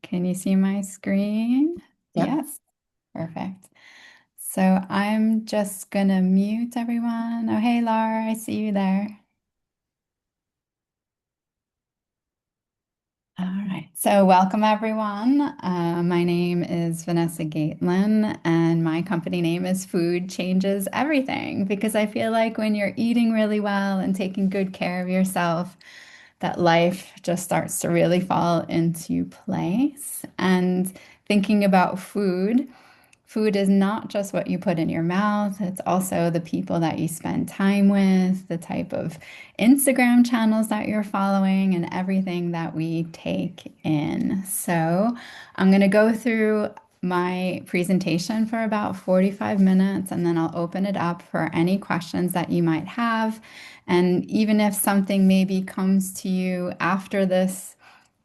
Can you see my screen? Yep. Yes, perfect. So I'm just gonna mute everyone. Oh, hey, Laura, I see you there. All right. So welcome everyone. My name is Vanessa Gatelein, and my company name is Food Changes Everything because I feel like when you're eating really well and taking good care of yourself, that life just starts to really fall into place. And thinking about food. Food is not just what you put in your mouth, it's also the people that you spend time with, the type of Instagram channels that you're following, and everything that we take in. So, I'm going to go through my presentation for about 45 minutes and then I'll open it up for any questions that you might have. And even if something maybe comes to you after this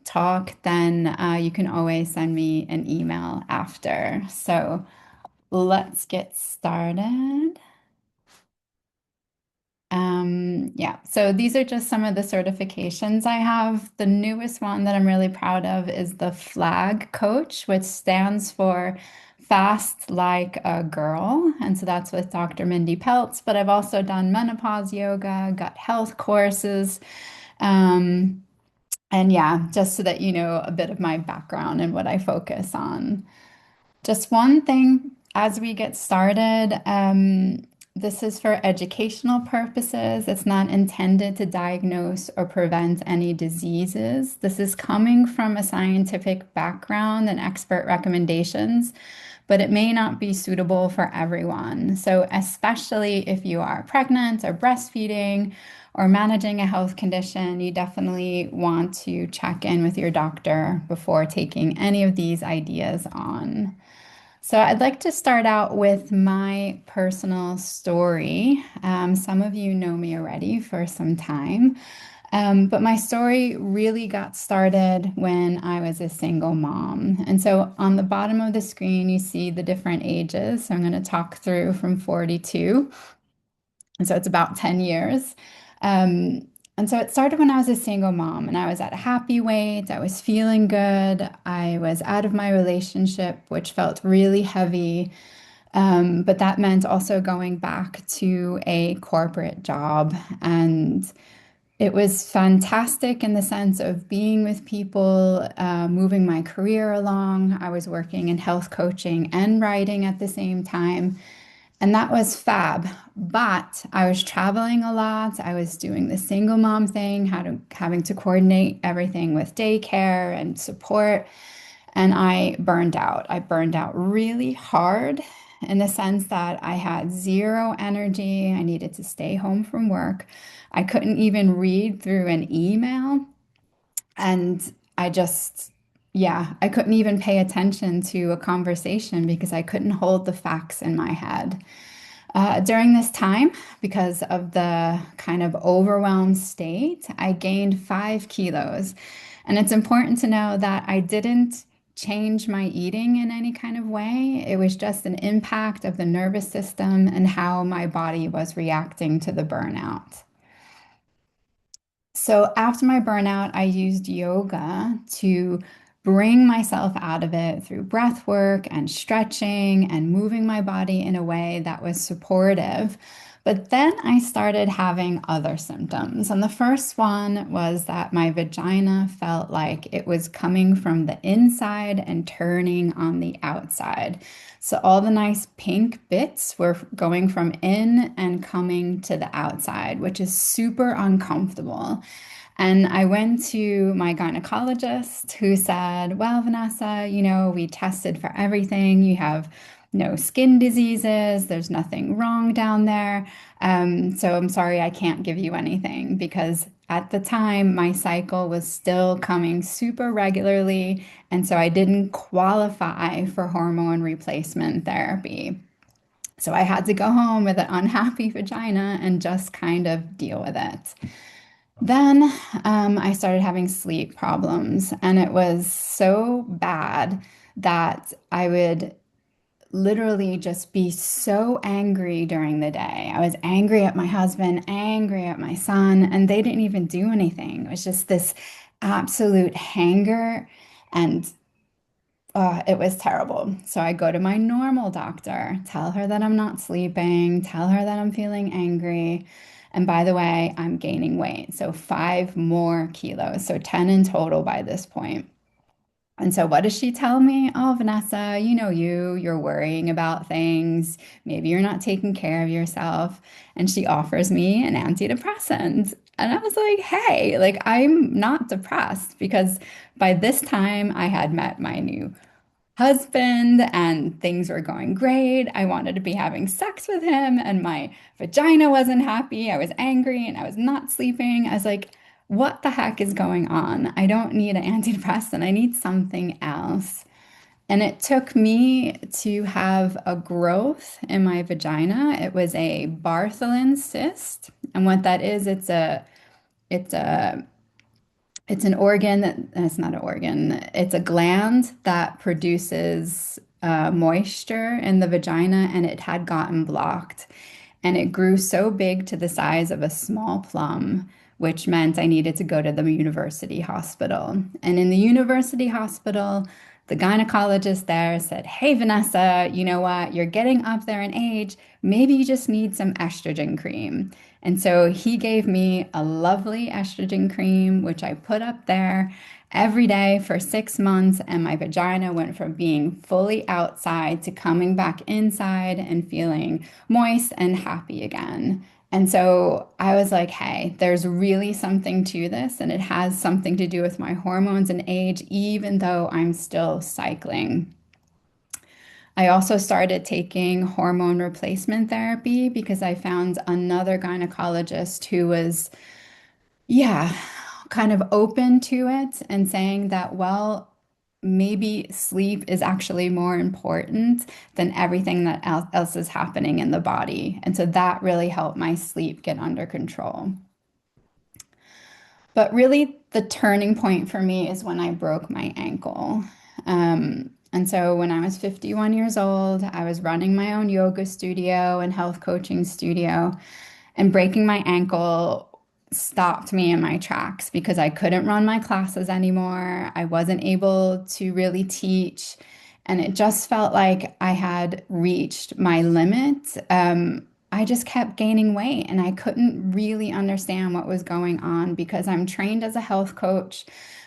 talk, then you can always send me an email after. So, let's get started. Yeah, so these are just some of the certifications I have. The newest one that I'm really proud of is the FLAG coach, which stands for Fast Like a Girl. And so that's with Dr. Mindy Peltz, but I've also done menopause yoga, gut health courses. Um, and yeah, just so that you know a bit of my background and what I focus on. Just one thing as we get started. This is for educational purposes. It's not intended to diagnose or prevent any diseases. This is coming from a scientific background and expert recommendations, but it may not be suitable for everyone. So, especially if you are pregnant or breastfeeding or managing a health condition, you definitely want to check in with your doctor before taking any of these ideas on. So, I'd like to start out with my personal story. Some of you know me already for some time, but my story really got started when I was a single mom. And so, on the bottom of the screen, you see the different ages. So, I'm going to talk through from 42. And so, it's about 10 years. Um, and so it started when I was a single mom and I was at a happy weight. I was feeling good. I was out of my relationship, which felt really heavy. But that meant also going back to a corporate job. And it was fantastic in the sense of being with people, moving my career along. I was working in health coaching and writing at the same time. And that was fab. But I was traveling a lot. I was doing the single mom thing, having to coordinate everything with daycare and support. And I burned out. I burned out really hard in the sense that I had zero energy. I needed to stay home from work. I couldn't even read through an email. And I just, yeah, I couldn't even pay attention to a conversation because I couldn't hold the facts in my head. During this time, because of the kind of overwhelmed state, I gained 5 kilos. And it's important to know that I didn't change my eating in any kind of way. It was just an impact of the nervous system and how my body was reacting to the burnout. So after my burnout, I used yoga to bring myself out of it through breath work and stretching and moving my body in a way that was supportive. But then I started having other symptoms. And the first one was that my vagina felt like it was coming from the inside and turning on the outside. So all the nice pink bits were going from in and coming to the outside, which is super uncomfortable. And I went to my gynecologist who said, well, Vanessa, we tested for everything. You have no skin diseases. There's nothing wrong down there. So I'm sorry, I can't give you anything because at the time my cycle was still coming super regularly. And so I didn't qualify for hormone replacement therapy. So I had to go home with an unhappy vagina and just kind of deal with it. Then I started having sleep problems, and it was so bad that I would literally just be so angry during the day. I was angry at my husband, angry at my son, and they didn't even do anything. It was just this absolute hanger and It was terrible. So I go to my normal doctor, tell her that I'm not sleeping, tell her that I'm feeling angry. And by the way, I'm gaining weight. So 5 more kilos. So 10 in total by this point. And so what does she tell me? Oh, Vanessa, you're worrying about things. Maybe you're not taking care of yourself. And she offers me an antidepressant. And I was like, hey, like I'm not depressed because by this time I had met my new husband and things were going great. I wanted to be having sex with him and my vagina wasn't happy. I was angry and I was not sleeping. I was like, what the heck is going on? I don't need an antidepressant. I need something else. And it took me to have a growth in my vagina. It was a Bartholin cyst. And what that is, it's a it's an organ that, it's not an organ, it's a gland that produces moisture in the vagina, and it had gotten blocked. And it grew so big to the size of a small plum, which meant I needed to go to the university hospital. And in the university hospital, the gynecologist there said, hey, Vanessa, you know what? You're getting up there in age. Maybe you just need some estrogen cream. And so he gave me a lovely estrogen cream, which I put up there every day for 6 months. And my vagina went from being fully outside to coming back inside and feeling moist and happy again. And so I was like, hey, there's really something to this, and it has something to do with my hormones and age, even though I'm still cycling. I also started taking hormone replacement therapy because I found another gynecologist who was, yeah, kind of open to it and saying that, well, maybe sleep is actually more important than everything that else is happening in the body. And so that really helped my sleep get under control. But really, the turning point for me is when I broke my ankle. And so when I was 51 years old, I was running my own yoga studio and health coaching studio, and breaking my ankle stopped me in my tracks because I couldn't run my classes anymore. I wasn't able to really teach. And it just felt like I had reached my limit. I just kept gaining weight and I couldn't really understand what was going on because I'm trained as a health coach.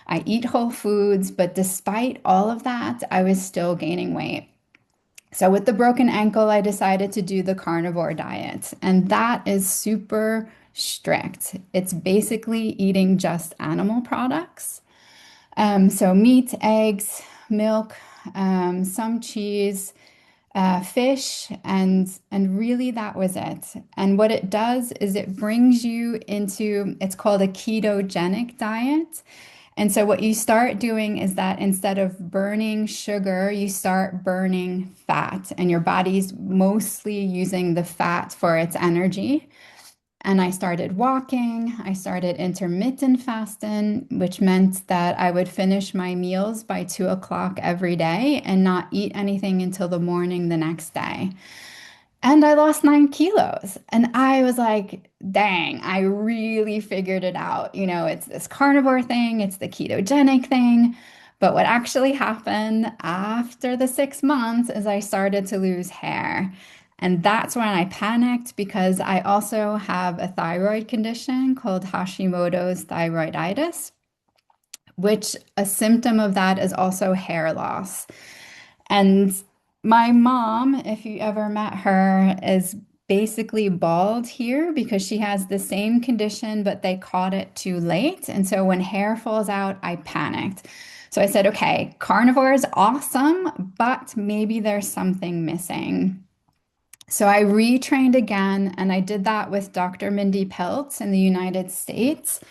I eat whole foods, but despite all of that, I was still gaining weight. So, with the broken ankle, I decided to do the carnivore diet, and that is super strict. It's basically eating just animal products. So, meat, eggs, milk, some cheese, fish, and really that was it. And what it does is it brings you into, it's called a ketogenic diet. And so what you start doing is that instead of burning sugar, you start burning fat, and your body's mostly using the fat for its energy. And I started walking. I started intermittent fasting, which meant that I would finish my meals by 2 o'clock every day and not eat anything until the morning the next day. And I lost 9 kilos. And I was like, dang, I really figured it out. It's this carnivore thing, it's the ketogenic thing. But what actually happened after the 6 months is I started to lose hair. And that's when I panicked because I also have a thyroid condition called Hashimoto's thyroiditis, which a symptom of that is also hair loss. And my mom, if you ever met her, is basically bald here because she has the same condition, but they caught it too late. And so when hair falls out, I panicked. So I said, okay, carnivore is awesome, but maybe there's something missing. So I retrained again, and I did that with Dr. Mindy Peltz in the United States.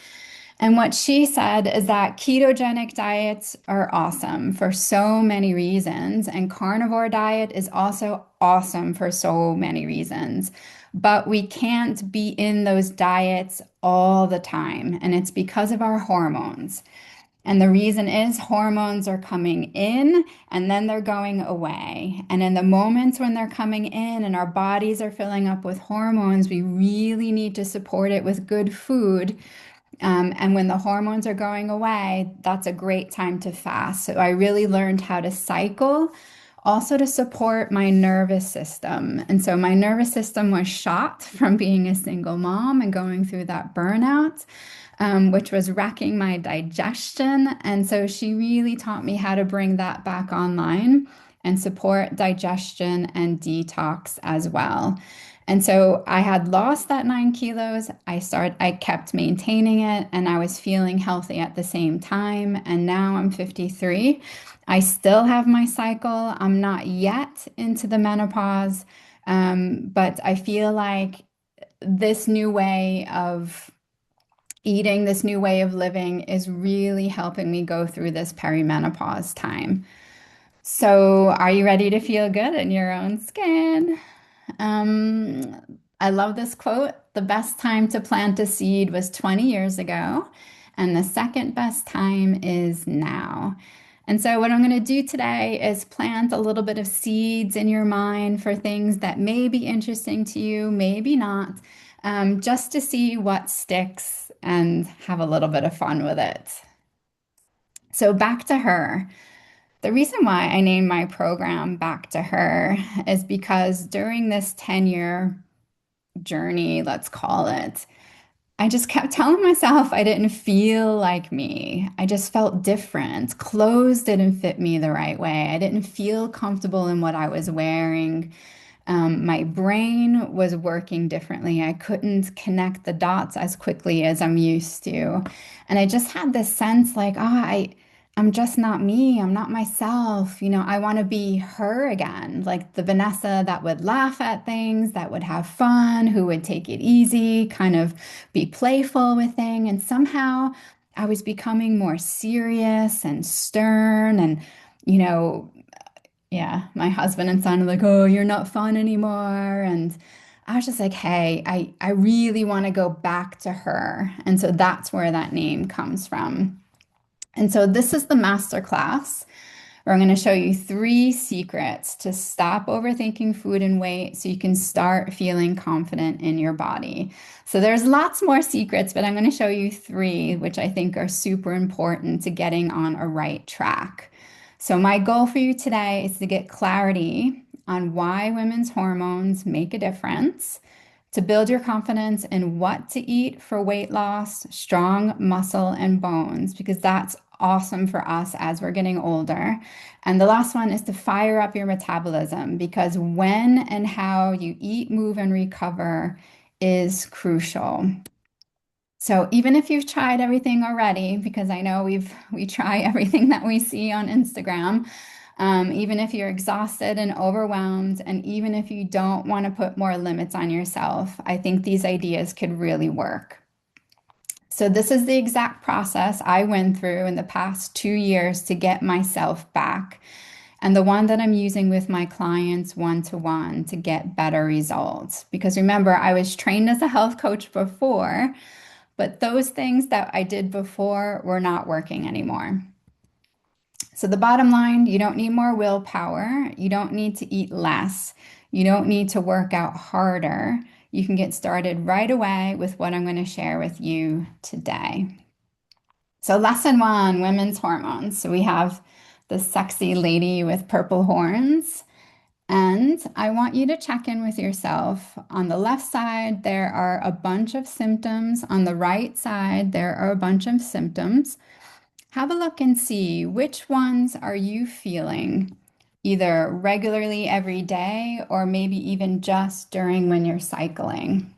And what she said is that ketogenic diets are awesome for so many reasons, and carnivore diet is also awesome for so many reasons. But we can't be in those diets all the time, and it's because of our hormones. And the reason is hormones are coming in and then they're going away. And in the moments when they're coming in and our bodies are filling up with hormones, we really need to support it with good food And when the hormones are going away, that's a great time to fast. So I really learned how to cycle, also to support my nervous system. And so my nervous system was shot from being a single mom and going through that burnout, which was wrecking my digestion. And so she really taught me how to bring that back online and support digestion and detox as well. And so I had lost that 9 kilos. I kept maintaining it and I was feeling healthy at the same time. And now I'm 53. I still have my cycle. I'm not yet into the menopause, but I feel like this new way of eating, this new way of living is really helping me go through this perimenopause time. So, are you ready to feel good in your own skin? Um, I love this quote. The best time to plant a seed was 20 years ago, and the second best time is now. And so, what I'm going to do today is plant a little bit of seeds in your mind for things that may be interesting to you, maybe not, just to see what sticks and have a little bit of fun with it. So, back to her. The reason why I named my program Back to Her is because during this 10-year journey, let's call it, I just kept telling myself I didn't feel like me. I just felt different. Clothes didn't fit me the right way. I didn't feel comfortable in what I was wearing. My brain was working differently. I couldn't connect the dots as quickly as I'm used to. And I just had this sense like, I'm just not me. I'm not myself. I want to be her again, like the Vanessa that would laugh at things, that would have fun, who would take it easy, kind of be playful with things. And somehow I was becoming more serious and stern and, you know, yeah, my husband and son are like, "Oh, you're not fun anymore." And I was just like, "Hey, I really want to go back to her." And so that's where that name comes from. And so this is the master class where I'm going to show you 3 secrets to stop overthinking food and weight so you can start feeling confident in your body. So there's lots more secrets, but I'm going to show you 3, which I think are super important to getting on a right track. So my goal for you today is to get clarity on why women's hormones make a difference, to build your confidence in what to eat for weight loss, strong muscle, and bones, because that's awesome for us as we're getting older. And the last one is to fire up your metabolism, because when and how you eat, move, and recover is crucial. So even if you've tried everything already, because I know we try everything that we see on Instagram, even if you're exhausted and overwhelmed, and even if you don't want to put more limits on yourself, I think these ideas could really work. So this is the exact process I went through in the past 2 years to get myself back, and the one that I'm using with my clients one-to-one to get better results. Because remember, I was trained as a health coach before, but those things that I did before were not working anymore. So the bottom line, you don't need more willpower. You don't need to eat less. You don't need to work out harder. You can get started right away with what I'm going to share with you today. So lesson 1, women's hormones. So we have the sexy lady with purple horns. And I want you to check in with yourself. On the left side, there are a bunch of symptoms. On the right side, there are a bunch of symptoms. Have a look and see which ones are you feeling, either regularly every day or maybe even just during when you're cycling.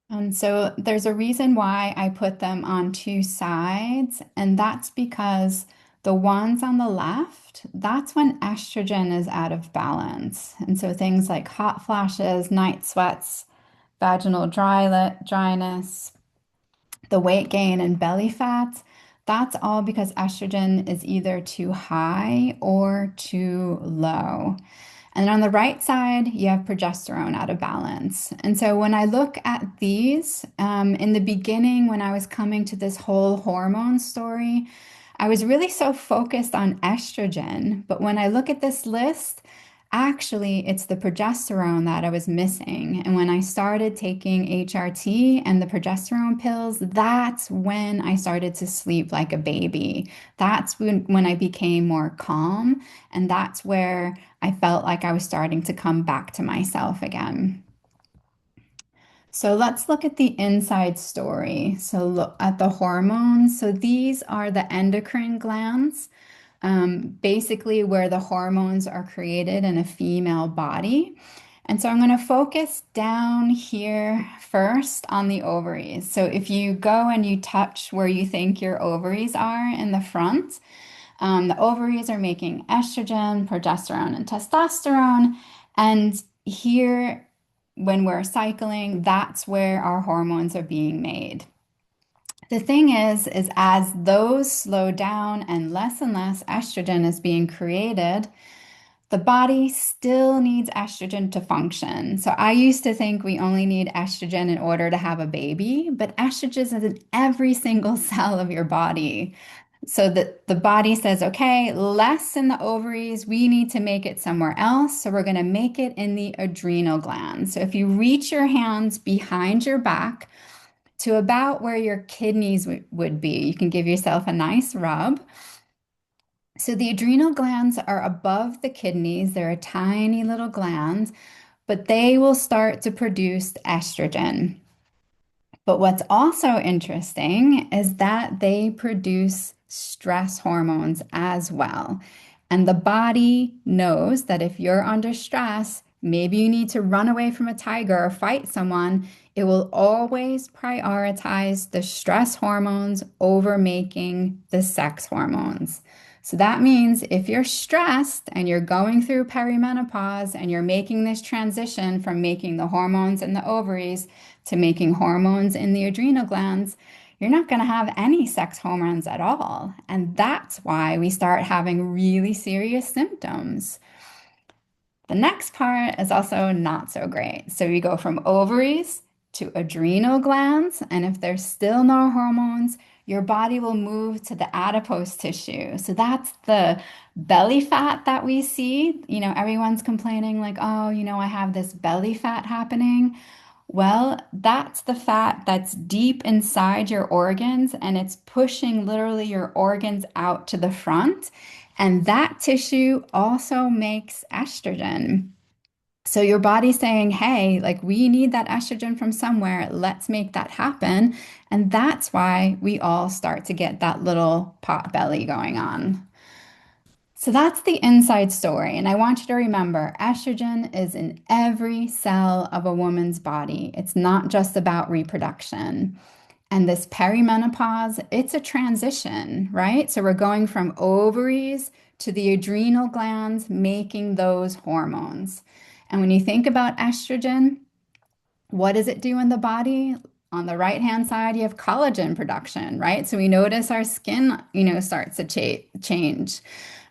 And so there's a reason why I put them on 2 sides, and that's because the ones on the left, that's when estrogen is out of balance. And so things like hot flashes, night sweats, dryness, the weight gain, and belly fat, that's all because estrogen is either too high or too low. And on the right side, you have progesterone out of balance. And so when I look at these, in the beginning, when I was coming to this whole hormone story, I was really so focused on estrogen, but when I look at this list, actually it's the progesterone that I was missing. And when I started taking HRT and the progesterone pills, that's when I started to sleep like a baby. That's when I became more calm, and that's where I felt like I was starting to come back to myself again. So let's look at the inside story. So look at the hormones. So these are the endocrine glands, basically where the hormones are created in a female body. And so I'm going to focus down here first on the ovaries. So if you go and you touch where you think your ovaries are in the front, the ovaries are making estrogen, progesterone, and testosterone. And here, when we're cycling, that's where our hormones are being made. The thing is as those slow down and less estrogen is being created, the body still needs estrogen to function. So I used to think we only need estrogen in order to have a baby, but estrogen is in every single cell of your body. So that the body says, okay, less in the ovaries, we need to make it somewhere else. So we're going to make it in the adrenal glands. So if you reach your hands behind your back to about where your kidneys would be, you can give yourself a nice rub. So the adrenal glands are above the kidneys. They're a tiny little gland, but they will start to produce estrogen. But what's also interesting is that they produce stress hormones as well. And the body knows that if you're under stress, maybe you need to run away from a tiger or fight someone, it will always prioritize the stress hormones over making the sex hormones. So that means if you're stressed and you're going through perimenopause and you're making this transition from making the hormones in the ovaries to making hormones in the adrenal glands, you're not going to have any sex hormones at all. And that's why we start having really serious symptoms. The next part is also not so great. So you go from ovaries to adrenal glands, and if there's still no hormones, your body will move to the adipose tissue. So that's the belly fat that we see. Everyone's complaining like, oh, I have this belly fat happening. Well, that's the fat that's deep inside your organs and it's pushing literally your organs out to the front. And that tissue also makes estrogen. So your body's saying, hey, like we need that estrogen from somewhere. Let's make that happen. And that's why we all start to get that little pot belly going on. So that's the inside story. And I want you to remember estrogen is in every cell of a woman's body. It's not just about reproduction. And this perimenopause, it's a transition, right? So we're going from ovaries to the adrenal glands making those hormones. And when you think about estrogen, what does it do in the body? On the right hand side, you have collagen production, right? So we notice our skin, starts to change.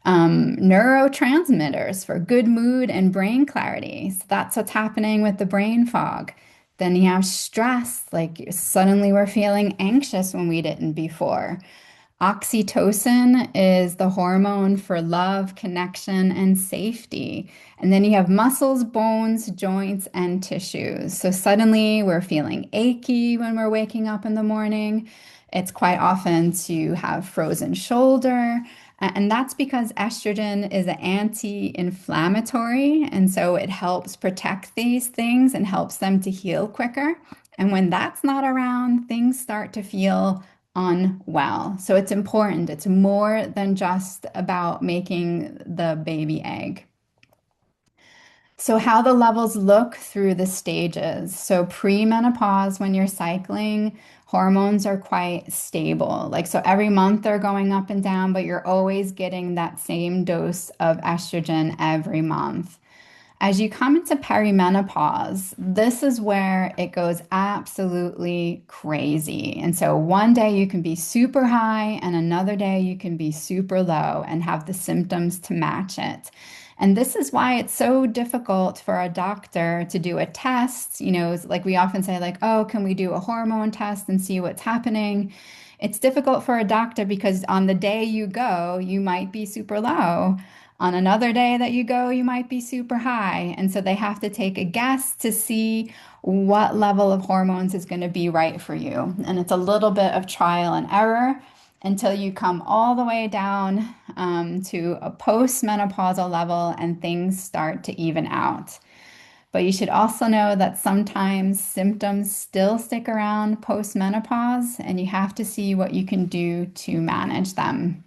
Neurotransmitters for good mood and brain clarity. So that's what's happening with the brain fog. Then you have stress, like suddenly we're feeling anxious when we didn't before. Oxytocin is the hormone for love, connection, and safety. And then you have muscles, bones, joints, and tissues. So suddenly we're feeling achy when we're waking up in the morning. It's quite often to have frozen shoulder. And that's because estrogen is an anti-inflammatory. And so it helps protect these things and helps them to heal quicker. And when that's not around, things start to feel unwell. So it's important. It's more than just about making the baby egg. So, how the levels look through the stages. So, premenopause, when you're cycling, hormones are quite stable. Like, so every month they're going up and down, but you're always getting that same dose of estrogen every month. As you come into perimenopause, this is where it goes absolutely crazy. And so one day you can be super high, and another day you can be super low and have the symptoms to match it. And this is why it's so difficult for a doctor to do a test. Like we often say, like, oh, can we do a hormone test and see what's happening? it's difficult for a doctor because on the day you go, you might be super low. On another day that you go, you might be super high. And so they have to take a guess to see what level of hormones is going to be right for you. And it's a little bit of trial and error until you come all the way down to a postmenopausal level and things start to even out. But you should also know that sometimes symptoms still stick around postmenopause, and you have to see what you can do to manage them.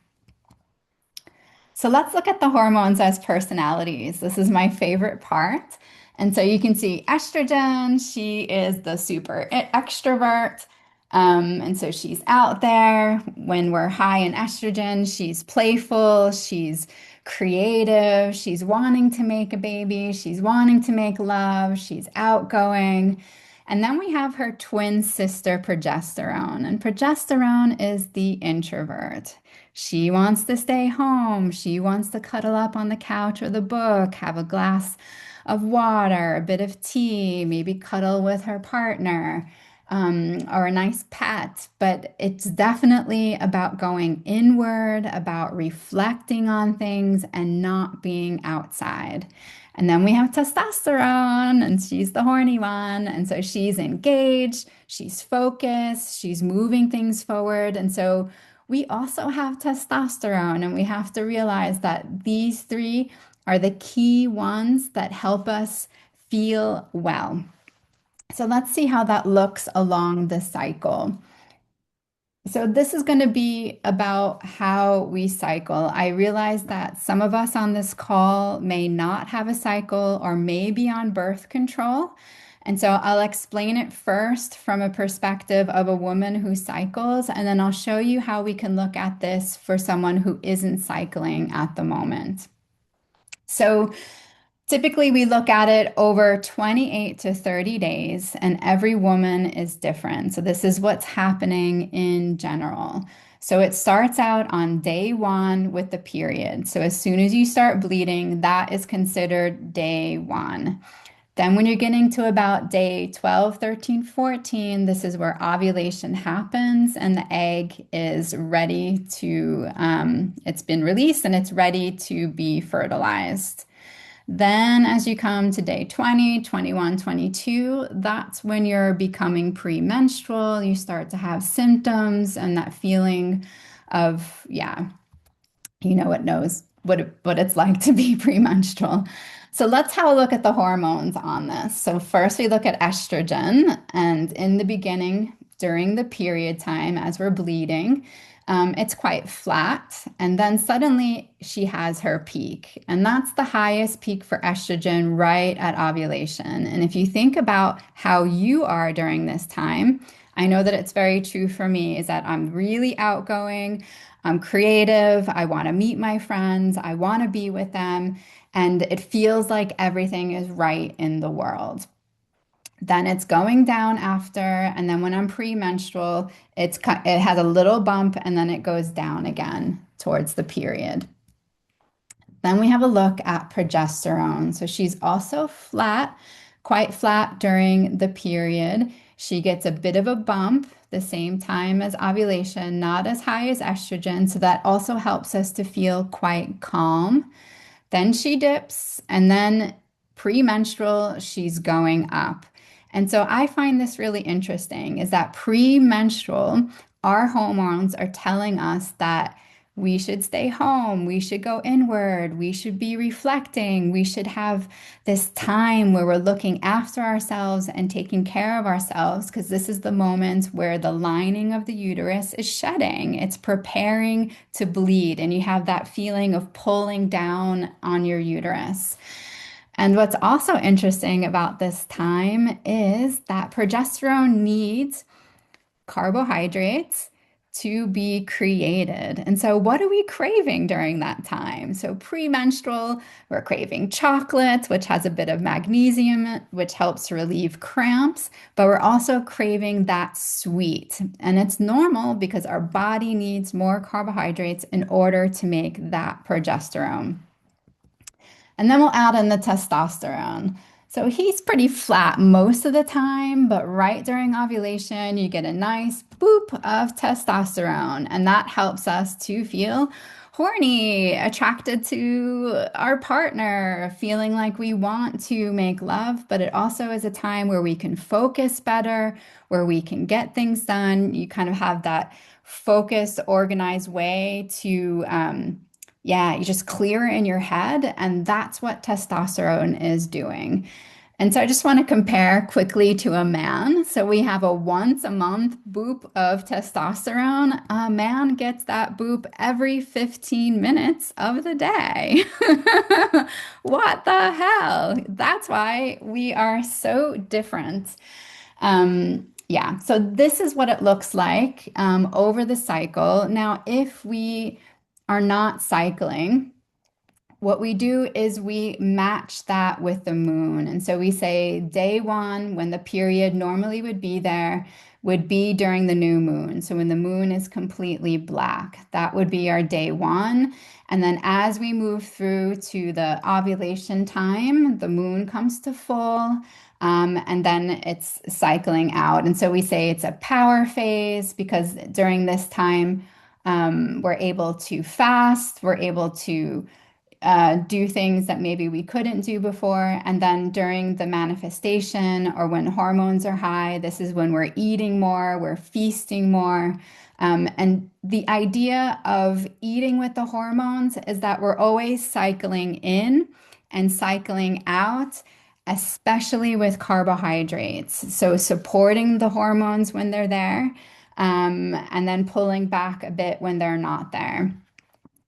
So let's look at the hormones as personalities. This is my favorite part. And so you can see estrogen, she is the super extrovert. And so she's out there. When we're high in estrogen, she's playful, she's creative, she's wanting to make a baby, she's wanting to make love, she's outgoing. And then we have her twin sister, progesterone. And progesterone is the introvert. She wants to stay home. She wants to cuddle up on the couch with a book, have a glass of water, a bit of tea, maybe cuddle with her partner, or a nice pet. But it's definitely about going inward, about reflecting on things and not being outside. And then we have testosterone, and she's the horny one. And so she's engaged, she's focused, she's moving things forward. And so we also have testosterone, and we have to realize that these three are the key ones that help us feel well. So let's see how that looks along the cycle. So this is going to be about how we cycle. I realize that some of us on this call may not have a cycle or may be on birth control. And so I'll explain it first from a perspective of a woman who cycles, and then I'll show you how we can look at this for someone who isn't cycling at the moment. So typically, we look at it over 28 to 30 days, and every woman is different. So, this is what's happening in general. So, it starts out on day one with the period. So, as soon as you start bleeding, that is considered day one. Then, when you're getting to about day 12, 13, 14, this is where ovulation happens and the egg is ready to, it's been released and it's ready to be fertilized. Then, as you come to day 20, 21, 22, that's when you're becoming premenstrual. You start to have symptoms and that feeling of, yeah, you know, it knows what it's like to be premenstrual. So let's have a look at the hormones on this. So first we look at estrogen, and in the beginning, during the period time, as we're bleeding, it's quite flat. And then suddenly she has her peak. And that's the highest peak for estrogen right at ovulation. And if you think about how you are during this time, I know that it's very true for me is that I'm really outgoing, I'm creative, I want to meet my friends, I want to be with them, and it feels like everything is right in the world. Then it's going down after, and then when I'm premenstrual, it has a little bump and then it goes down again towards the period. Then we have a look at progesterone. So she's also flat, quite flat during the period. She gets a bit of a bump the same time as ovulation, not as high as estrogen. So that also helps us to feel quite calm. Then she dips, and then premenstrual, she's going up. And so I find this really interesting is that premenstrual, our hormones are telling us that we should stay home, we should go inward, we should be reflecting, we should have this time where we're looking after ourselves and taking care of ourselves, because this is the moment where the lining of the uterus is shedding. It's preparing to bleed, and you have that feeling of pulling down on your uterus. And what's also interesting about this time is that progesterone needs carbohydrates to be created. And so, what are we craving during that time? So, premenstrual, we're craving chocolate, which has a bit of magnesium, which helps to relieve cramps, but we're also craving that sweet. And it's normal because our body needs more carbohydrates in order to make that progesterone. And then we'll add in the testosterone. So he's pretty flat most of the time, but right during ovulation, you get a nice boop of testosterone, and that helps us to feel horny, attracted to our partner, feeling like we want to make love, but it also is a time where we can focus better, where we can get things done. You kind of have that focused, organized way to, yeah, you just clear in your head, and that's what testosterone is doing. And so I just want to compare quickly to a man. So we have a once a month boop of testosterone. A man gets that boop every 15 minutes of the day. What the hell? That's why we are so different. Yeah, so this is what it looks like over the cycle. Now, if we are not cycling, what we do is we match that with the moon. And so we say day one, when the period normally would be there, would be during the new moon. So when the moon is completely black, that would be our day one. And then as we move through to the ovulation time, the moon comes to full. And then it's cycling out. And so we say it's a power phase because during this time, we're able to fast, we're able to do things that maybe we couldn't do before. And then during the manifestation or when hormones are high, this is when we're eating more, we're feasting more. And the idea of eating with the hormones is that we're always cycling in and cycling out, especially with carbohydrates. So supporting the hormones when they're there, and then pulling back a bit when they're not there.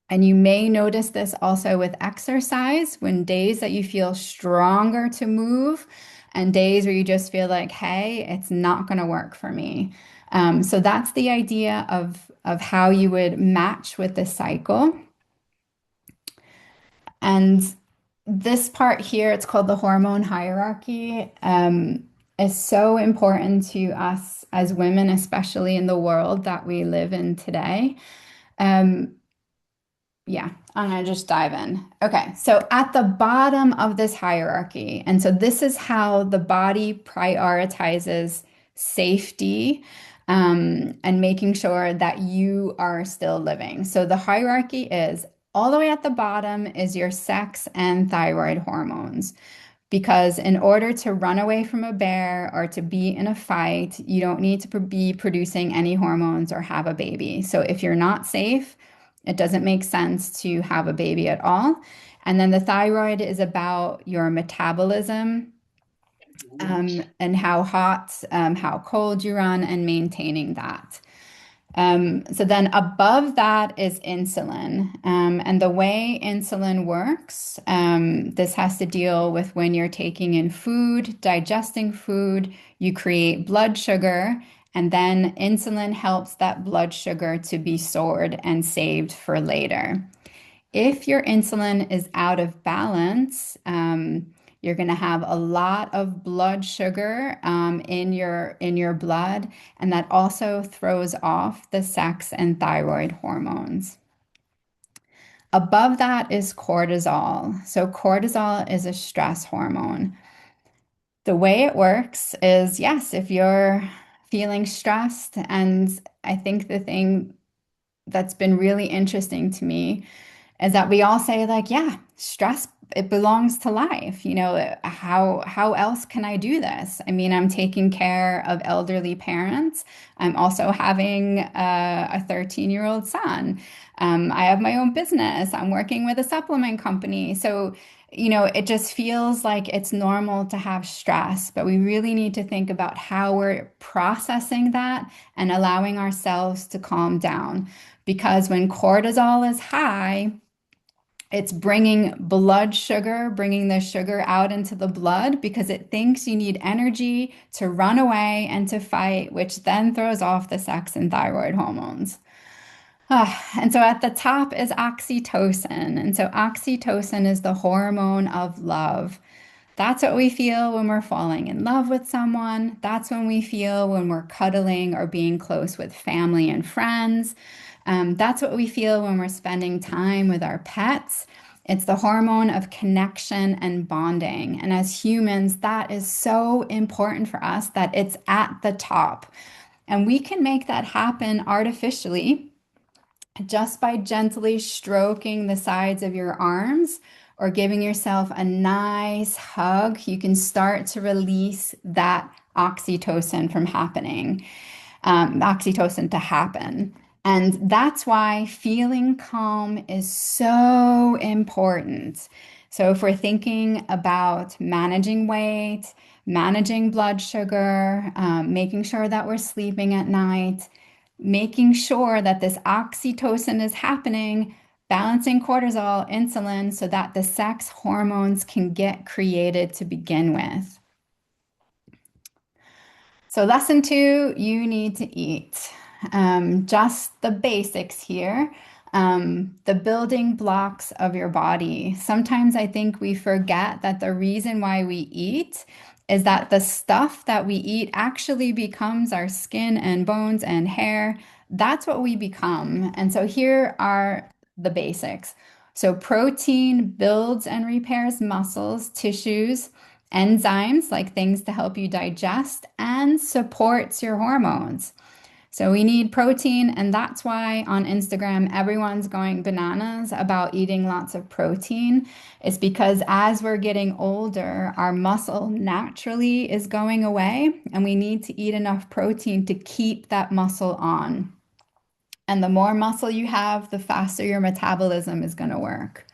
And you may notice this also with exercise when days that you feel stronger to move and days where you just feel like, hey, it's not going to work for me. So that's the idea of how you would match with the cycle. And this part here, it's called the hormone hierarchy, is so important to us as women, especially in the world that we live in today. Um, Yeah, I'm gonna just dive in. Okay, so at the bottom of this hierarchy, and so this is how the body prioritizes safety, and making sure that you are still living. So the hierarchy is all the way at the bottom is your sex and thyroid hormones. Because in order to run away from a bear or to be in a fight, you don't need to be producing any hormones or have a baby. So if you're not safe, it doesn't make sense to have a baby at all. And then the thyroid is about your metabolism, and how hot, how cold you run, and maintaining that. So then above that is insulin. And the way insulin works, this has to deal with when you're taking in food, digesting food, you create blood sugar, and then insulin helps that blood sugar to be stored and saved for later. If your insulin is out of balance, you're going to have a lot of blood sugar in your blood, and that also throws off the sex and thyroid hormones. Above that is cortisol. So cortisol is a stress hormone. The way it works is, yes, if you're feeling stressed, and I think the thing that's been really interesting to me is that we all say like, yeah, stress, it belongs to life. How else can I do this? I mean, I'm taking care of elderly parents. I'm also having a 13-year-old son. I have my own business. I'm working with a supplement company. So, it just feels like it's normal to have stress, but we really need to think about how we're processing that and allowing ourselves to calm down. Because when cortisol is high, it's bringing blood sugar, bringing the sugar out into the blood because it thinks you need energy to run away and to fight, which then throws off the sex and thyroid hormones. And so at the top is oxytocin. And so oxytocin is the hormone of love. That's what we feel when we're falling in love with someone. That's when we feel when we're cuddling or being close with family and friends. That's what we feel when we're spending time with our pets. It's the hormone of connection and bonding. And as humans, that is so important for us that it's at the top. And we can make that happen artificially just by gently stroking the sides of your arms or giving yourself a nice hug. You can start to release that oxytocin from happening, oxytocin to happen. And that's why feeling calm is so important. So, if we're thinking about managing weight, managing blood sugar, making sure that we're sleeping at night, making sure that this oxytocin is happening, balancing cortisol, insulin, so that the sex hormones can get created to begin with. So, lesson two, you need to eat. Just the basics here, the building blocks of your body. Sometimes I think we forget that the reason why we eat is that the stuff that we eat actually becomes our skin and bones and hair. That's what we become. And so, here are the basics. So, protein builds and repairs muscles, tissues, enzymes, like things to help you digest, and supports your hormones. So we need protein, and that's why on Instagram, everyone's going bananas about eating lots of protein. It's because as we're getting older, our muscle naturally is going away, and we need to eat enough protein to keep that muscle on. And the more muscle you have, the faster your metabolism is going to work.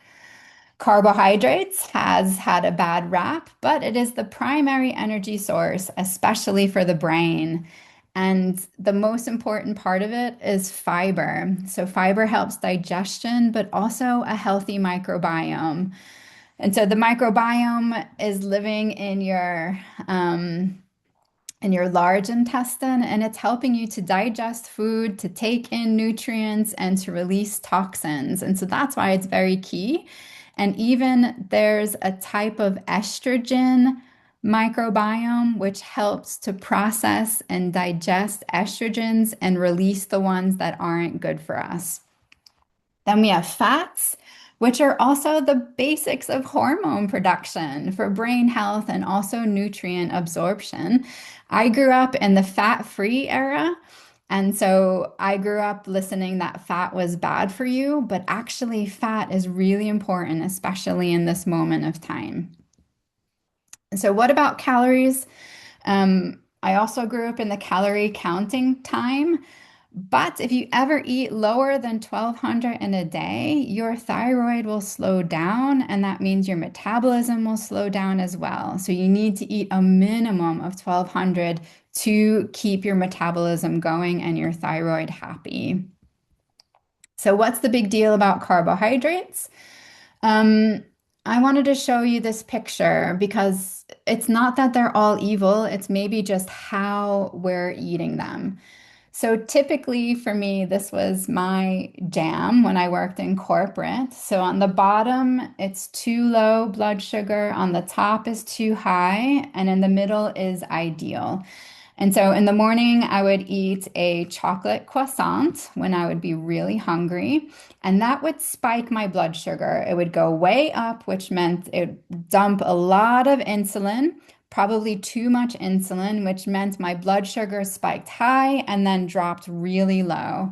Carbohydrates has had a bad rap, but it is the primary energy source, especially for the brain. And the most important part of it is fiber. So, fiber helps digestion, but also a healthy microbiome. And so, the microbiome is living in your large intestine, and it's helping you to digest food, to take in nutrients, and to release toxins. And so that's why it's very key. And even there's a type of estrogen microbiome which helps to process and digest estrogens and release the ones that aren't good for us. Then we have fats, which are also the basics of hormone production for brain health and also nutrient absorption. I grew up in the fat-free era. And so I grew up listening that fat was bad for you, but actually, fat is really important, especially in this moment of time. So, what about calories? I also grew up in the calorie counting time. But if you ever eat lower than 1200 in a day, your thyroid will slow down, and that means your metabolism will slow down as well. So you need to eat a minimum of 1200 to keep your metabolism going and your thyroid happy. So, what's the big deal about carbohydrates? Um, I wanted to show you this picture because it's not that they're all evil, it's maybe just how we're eating them. So typically for me, this was my jam when I worked in corporate. So on the bottom, it's too low blood sugar, on the top is too high, and in the middle is ideal. And so in the morning, I would eat a chocolate croissant when I would be really hungry, and that would spike my blood sugar. It would go way up, which meant it would dump a lot of insulin, probably too much insulin, which meant my blood sugar spiked high and then dropped really low.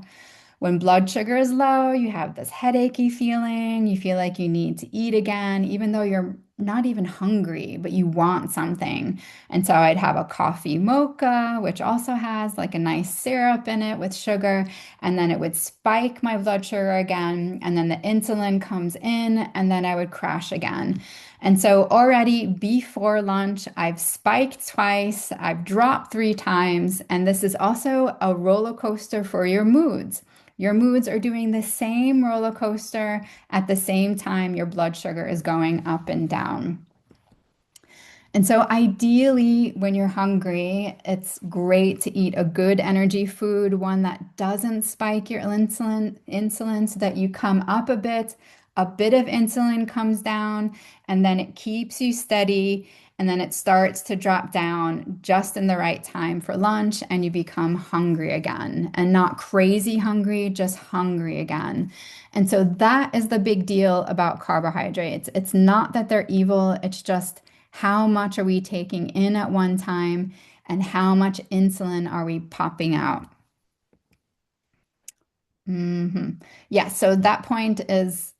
When blood sugar is low, you have this headachy feeling. You feel like you need to eat again, even though you're not even hungry, but you want something. And so I'd have a coffee mocha, which also has like a nice syrup in it with sugar. And then it would spike my blood sugar again. And then the insulin comes in, and then I would crash again. And so already before lunch, I've spiked twice, I've dropped three times. And this is also a roller coaster for your moods. Your moods are doing the same roller coaster at the same time your blood sugar is going up and down. And so ideally, when you're hungry, it's great to eat a good energy food, one that doesn't spike your insulin so that you come up a bit a bit of insulin comes down, and then it keeps you steady, and then it starts to drop down just in the right time for lunch, and you become hungry again, and not crazy hungry, just hungry again. And so that is the big deal about carbohydrates. It's not that they're evil, it's just how much are we taking in at one time and how much insulin are we popping out? hmm Yeah, so that point is,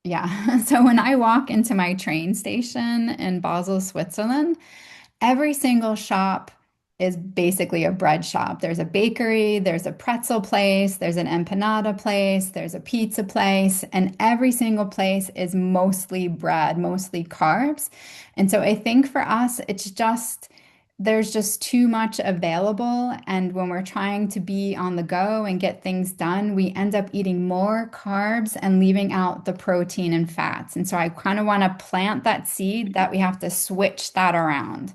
yeah. So when I walk into my train station in Basel, Switzerland, every single shop is basically a bread shop. There's a bakery, there's a pretzel place, there's an empanada place, there's a pizza place, and every single place is mostly bread, mostly carbs. And so I think for us, there's just too much available. And when we're trying to be on the go and get things done, we end up eating more carbs and leaving out the protein and fats. And so I kind of want to plant that seed that we have to switch that around.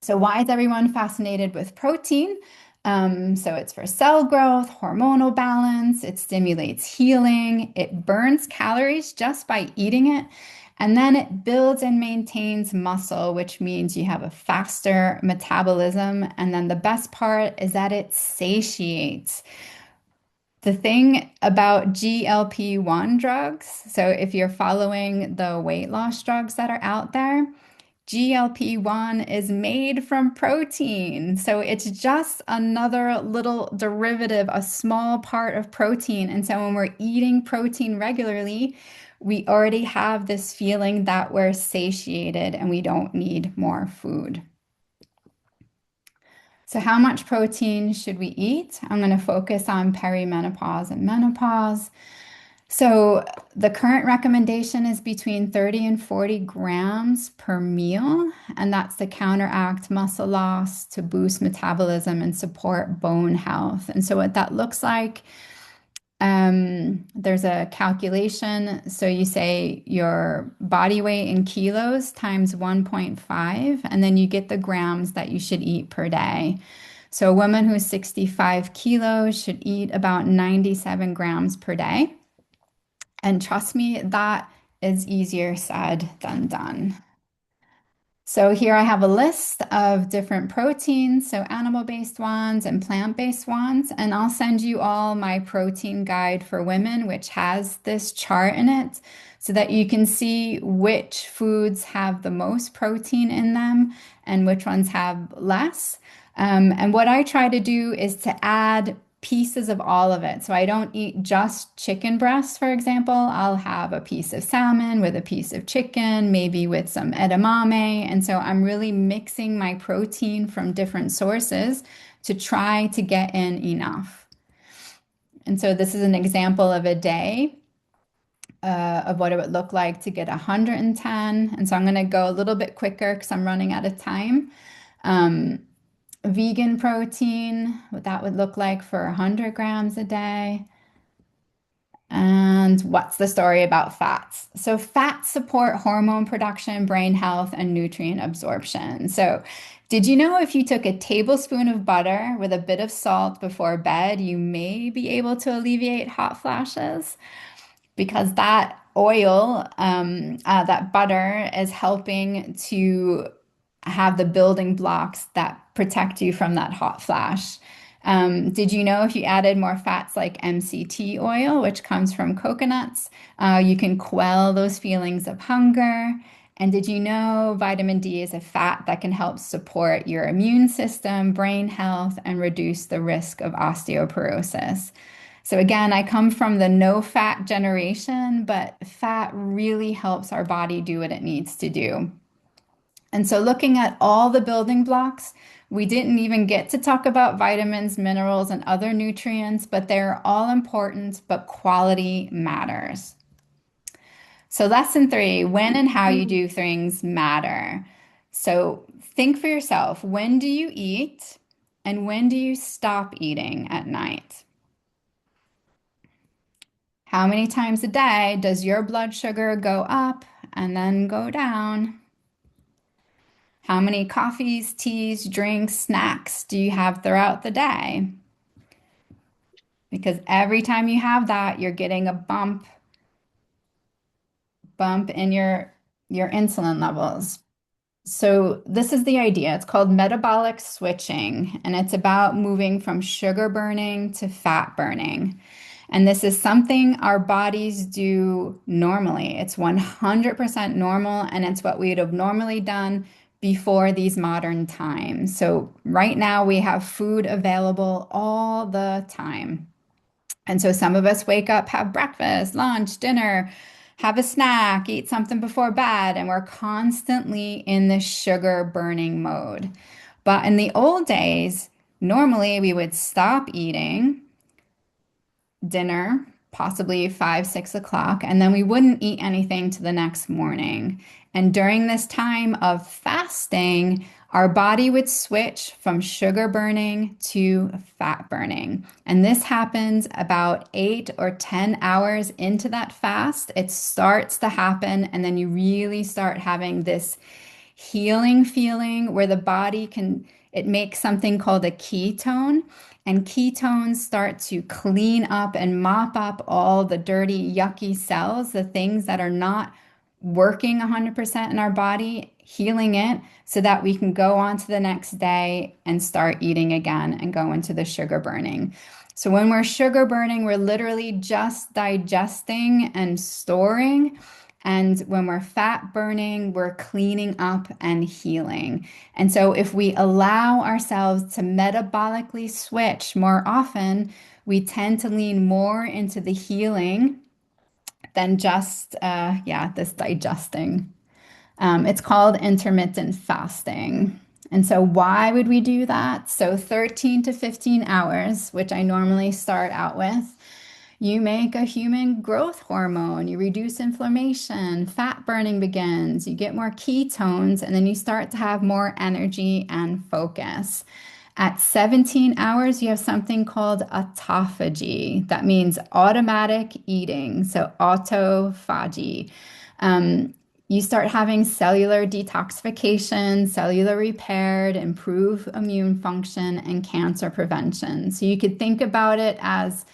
So, why is everyone fascinated with protein? So, it's for cell growth, hormonal balance, it stimulates healing, it burns calories just by eating it, and then it builds and maintains muscle, which means you have a faster metabolism. And then the best part is that it satiates. The thing about GLP-1 drugs, so if you're following the weight loss drugs that are out there, GLP-1 is made from protein. So it's just another little derivative, a small part of protein. And so when we're eating protein regularly, we already have this feeling that we're satiated and we don't need more food. So, how much protein should we eat? I'm going to focus on perimenopause and menopause. So the current recommendation is between 30 and 40 grams per meal, and that's to counteract muscle loss, to boost metabolism, and support bone health. And so what that looks like, there's a calculation. So you say your body weight in kilos times 1.5, and then you get the grams that you should eat per day. So a woman who's 65 kilos should eat about 97 grams per day. And trust me, that is easier said than done. So here I have a list of different proteins, so animal-based ones and plant-based ones, and I'll send you all my protein guide for women, which has this chart in it so that you can see which foods have the most protein in them and which ones have less. And what I try to do is to add pieces of all of it. So I don't eat just chicken breasts, for example. I'll have a piece of salmon with a piece of chicken, maybe with some edamame. And so I'm really mixing my protein from different sources to try to get in enough. And so this is an example of a day of what it would look like to get 110. And so I'm going to go a little bit quicker because I'm running out of time. Um, Vegan protein, what that would look like for 100 grams a day. And what's the story about fats? So, fats support hormone production, brain health, and nutrient absorption. So, did you know if you took a tablespoon of butter with a bit of salt before bed, you may be able to alleviate hot flashes? Because that oil, that butter is helping to have the building blocks that protect you from that hot flash. Did you know if you added more fats like MCT oil, which comes from coconuts, you can quell those feelings of hunger? And did you know vitamin D is a fat that can help support your immune system, brain health, and reduce the risk of osteoporosis? So again, I come from the no fat generation, but fat really helps our body do what it needs to do. And so looking at all the building blocks, we didn't even get to talk about vitamins, minerals, and other nutrients, but they're all important, but quality matters. So lesson three, when and how you do things matter. So think for yourself, when do you eat and when do you stop eating at night? How many times a day does your blood sugar go up and then go down? How many coffees, teas, drinks, snacks do you have throughout the day? Because every time you have that, you're getting a bump bump in your insulin levels. So this is the idea. It's called metabolic switching, and it's about moving from sugar burning to fat burning. And this is something our bodies do normally. It's 100% normal, and it's what we would have normally done before these modern times. So right now we have food available all the time. And so some of us wake up, have breakfast, lunch, dinner, have a snack, eat something before bed, and we're constantly in this sugar burning mode. But in the old days, normally we would stop eating dinner, possibly 5, 6 o'clock, and then we wouldn't eat anything to the next morning. And during this time of fasting, our body would switch from sugar burning to fat burning. And this happens about 8 or 10 hours into that fast. It starts to happen, and then you really start having this healing feeling where the body can, it makes something called a ketone, and ketones start to clean up and mop up all the dirty, yucky cells, the things that are not working 100% in our body, healing it so that we can go on to the next day and start eating again and go into the sugar burning. So when we're sugar burning, we're literally just digesting and storing. And when we're fat burning, we're cleaning up and healing. And so if we allow ourselves to metabolically switch more often, we tend to lean more into the healing than just, yeah, this digesting. It's called intermittent fasting. And so, why would we do that? So, 13 to 15 hours, which I normally start out with, you make a human growth hormone, you reduce inflammation, fat burning begins, you get more ketones, and then you start to have more energy and focus. At 17 hours, you have something called autophagy. That means automatic eating, so autophagy. Um, you start having cellular detoxification, cellular repair, improve immune function, and cancer prevention. So you could think about it as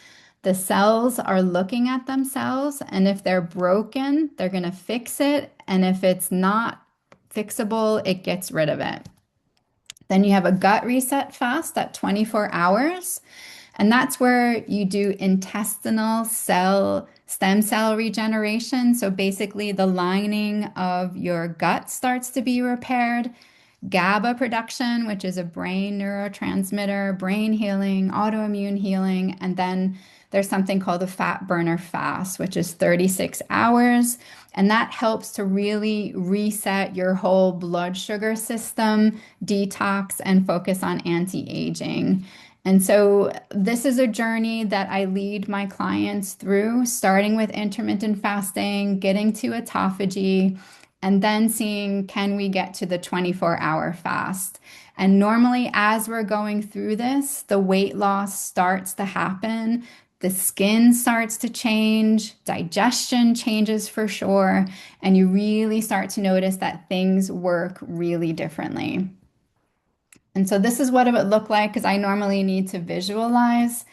the cells are looking at themselves, and if they're broken, they're going to fix it. And if it's not fixable, it gets rid of it. Then you have a gut reset fast at 24 hours. And that's where you do intestinal cell stem cell regeneration. So basically, the lining of your gut starts to be repaired. GABA production, which is a brain neurotransmitter, brain healing, autoimmune healing, and then there's something called the fat burner fast, which is 36 hours. And that helps to really reset your whole blood sugar system, detox, and focus on anti-aging. And so, this is a journey that I lead my clients through, starting with intermittent fasting, getting to autophagy, and then seeing can we get to the 24-hour fast. And normally, as we're going through this, the weight loss starts to happen. The skin starts to change, digestion changes for sure, and you really start to notice that things work really differently. And so this is what it would look like because I normally need to visualize.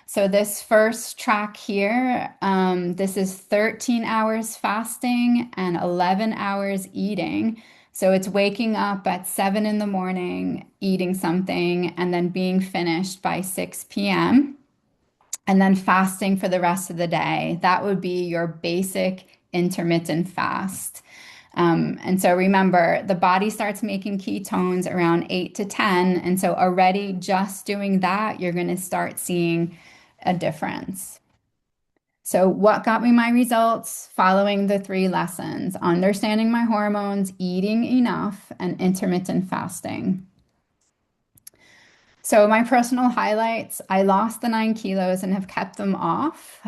So this first track here, this is 13 hours fasting and 11 hours eating. So it's waking up at 7 in the morning, eating something, and then being finished by 6 p.m. and then fasting for the rest of the day. That would be your basic intermittent fast. And so remember, the body starts making ketones around 8 to 10. And so already just doing that, you're going to start seeing a difference. So, what got me my results? Following the three lessons: understanding my hormones, eating enough, and intermittent fasting. So, my personal highlights: I lost the 9 kilos and have kept them off.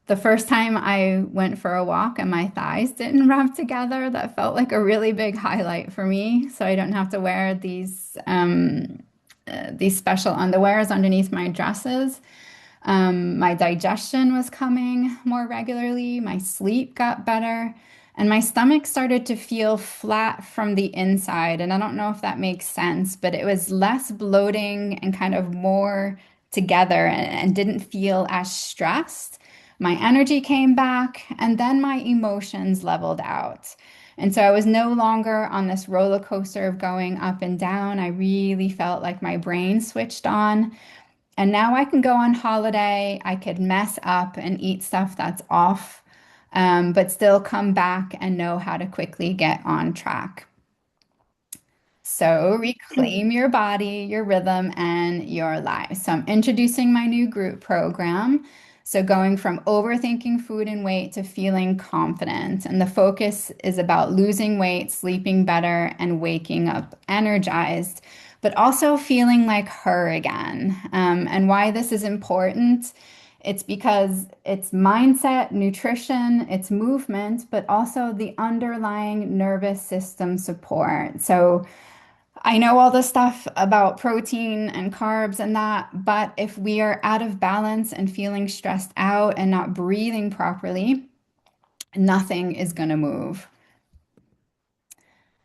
The first time I went for a walk and my thighs didn't rub together, that felt like a really big highlight for me. So I don't have to wear these special underwears underneath my dresses. My digestion was coming more regularly. My sleep got better. And my stomach started to feel flat from the inside. And I don't know if that makes sense, but it was less bloating and kind of more together and didn't feel as stressed, my energy came back, and then my emotions leveled out. And so I was no longer on this roller coaster of going up and down. I really felt like my brain switched on. And now I can go on holiday. I could mess up and eat stuff that's off, but still come back and know how to quickly get on track. So reclaim your body, your rhythm, and your life. So I'm introducing my new group program. So going from overthinking food and weight to feeling confident. And the focus is about losing weight, sleeping better, and waking up energized, but also feeling like her again. And why this is important, it's because it's mindset, nutrition, it's movement, but also the underlying nervous system support. So I know all the stuff about protein and carbs and that, but if we are out of balance and feeling stressed out and not breathing properly, nothing is going to move.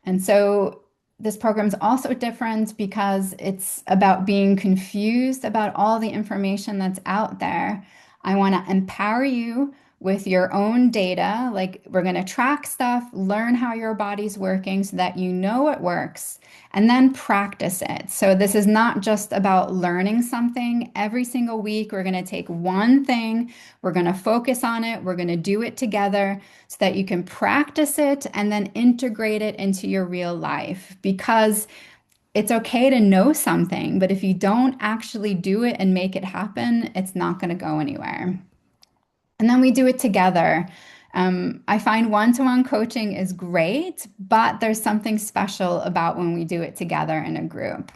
And so this program is also different because it's about being confused about all the information that's out there. I want to empower you with your own data. Like we're going to track stuff, learn how your body's working so that you know what works, and then practice it. So this is not just about learning something. Every single week, we're going to take one thing, we're going to focus on it, we're going to do it together so that you can practice it and then integrate it into your real life. Because it's okay to know something, but if you don't actually do it and make it happen, it's not going to go anywhere. And then we do it together. I find one-to-one coaching is great, but there's something special about when we do it together in a group.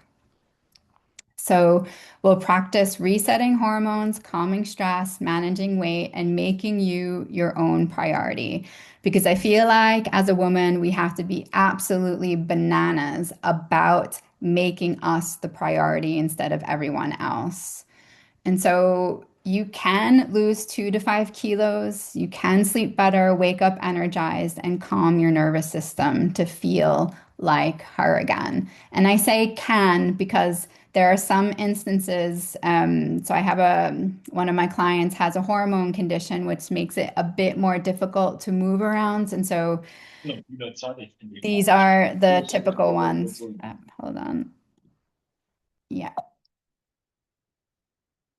So we'll practice resetting hormones, calming stress, managing weight, and making you your own priority. Because I feel like as a woman, we have to be absolutely bananas about making us the priority instead of everyone else. And so you can lose 2 to 5 kilos. You can sleep better, wake up energized, and calm your nervous system to feel like her again. And I say can because there are some instances. So I have one of my clients has a hormone condition, which makes it a bit more difficult to move around. And so these are the typical ones. Hold on. Yeah.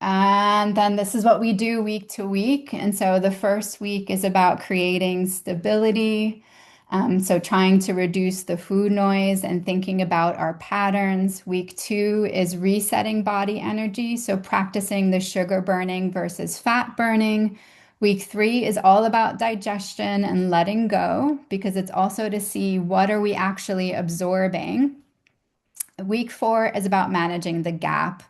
And then this is what we do week to week. And so the first week is about creating stability. So trying to reduce the food noise and thinking about our patterns. Week 2 is resetting body energy. So practicing the sugar burning versus fat burning. Week 3 is all about digestion and letting go because it's also to see what are we actually absorbing. Week 4 is about managing the gap.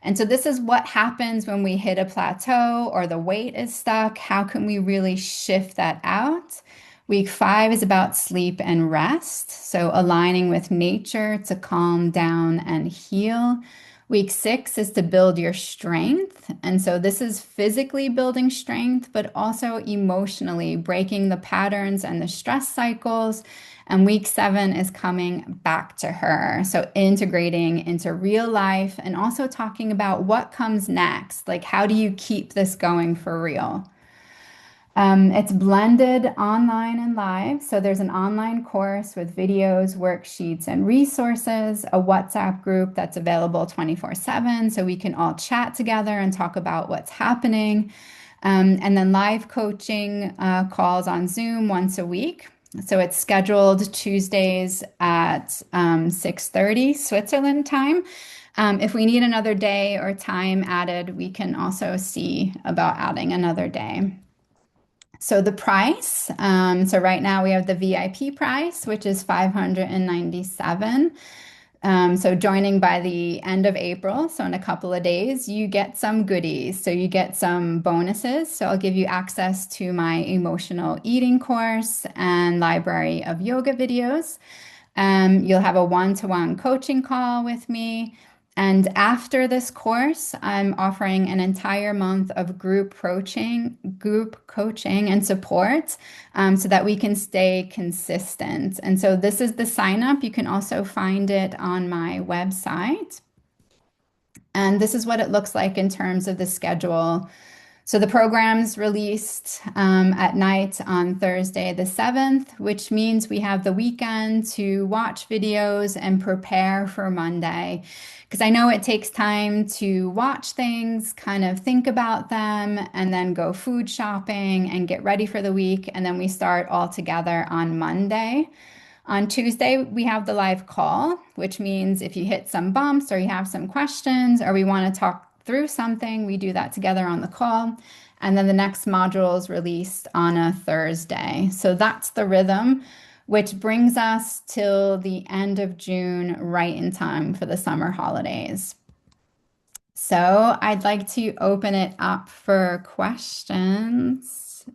And so this is what happens when we hit a plateau or the weight is stuck. How can we really shift that out? Week 5 is about sleep and rest. So aligning with nature to calm down and heal. Week 6 is to build your strength. And so this is physically building strength, but also emotionally breaking the patterns and the stress cycles. And week 7 is coming back to her. So integrating into real life and also talking about what comes next. Like, how do you keep this going for real? It's blended online and live. So there's an online course with videos, worksheets, and resources, a WhatsApp group that's available 24/7. So we can all chat together and talk about what's happening. And then live coaching calls on Zoom once a week. So it's scheduled Tuesdays at 6:30 Switzerland time. If we need another day or time added, we can also see about adding another day. So the price, so right now we have the VIP price, which is 597. So joining by the end of April, so in a couple of days, you get some goodies. So you get some bonuses. So I'll give you access to my emotional eating course and library of yoga videos. You'll have a one-to-one coaching call with me. And after this course, I'm offering an entire month of group coaching and support so that we can stay consistent. And so this is the sign up. You can also find it on my website. And this is what it looks like in terms of the schedule. So the program's released at night on Thursday the 7th, which means we have the weekend to watch videos and prepare for Monday. Because I know it takes time to watch things, kind of think about them, and then go food shopping and get ready for the week. And then we start all together on Monday. On Tuesday, we have the live call, which means if you hit some bumps or you have some questions or we want to talk through something, we do that together on the call. And then the next module is released on a Thursday. So that's the rhythm, which brings us till the end of June, right in time for the summer holidays. So I'd like to open it up for questions.